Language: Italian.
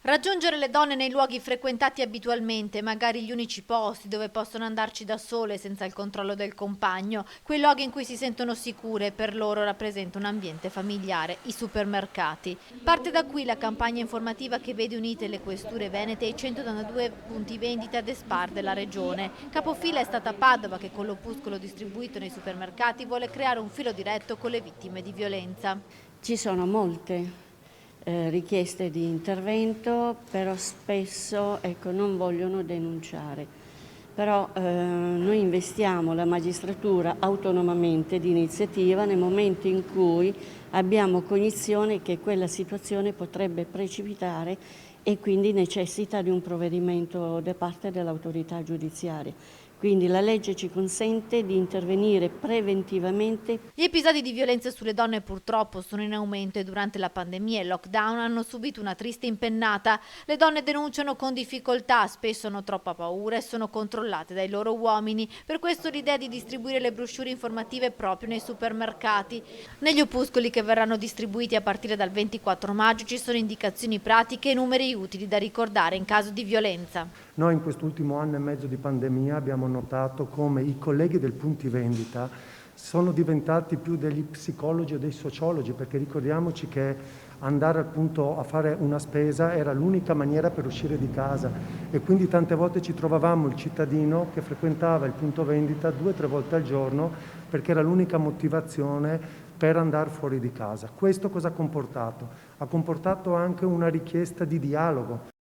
Raggiungere le donne nei luoghi frequentati abitualmente, magari gli unici posti dove possono andarci da sole senza il controllo del compagno, quei luoghi in cui si sentono sicure, per loro rappresenta un ambiente familiare, i supermercati. Parte da qui la campagna informativa che vede unite le questure venete ai 192 punti vendita ad Espar della regione. Capofila è stata Padova che con l'opuscolo distribuito nei supermercati vuole creare un filo diretto con le vittime di violenza. Ci sono molte richieste di intervento, però spesso non vogliono denunciare. Però noi investiamo la magistratura autonomamente di iniziativa nel momento in cui abbiamo cognizione che quella situazione potrebbe precipitare e quindi necessita di un provvedimento da parte dell'autorità giudiziaria. Quindi la legge ci consente di intervenire preventivamente. Gli episodi di violenza sulle donne purtroppo sono in aumento e durante la pandemia e il lockdown hanno subito una triste impennata. Le donne denunciano con difficoltà, spesso hanno troppa paura e sono controllate dai loro uomini. Per questo l'idea di distribuire le brochure informative proprio nei supermercati. Negli opuscoli che verranno distribuiti a partire dal 24 maggio ci sono indicazioni pratiche e numeri utili da ricordare in caso di violenza. Noi in quest'ultimo anno e mezzo di pandemia abbiamo notato come i colleghi del punti vendita sono diventati più degli psicologi o dei sociologi, perché ricordiamoci che andare appunto a fare una spesa era l'unica maniera per uscire di casa e quindi tante volte ci trovavamo il cittadino che frequentava il punto vendita 2 o 3 volte al giorno perché era l'unica motivazione per andare fuori di casa. Questo cosa ha comportato? Ha comportato anche una richiesta di dialogo.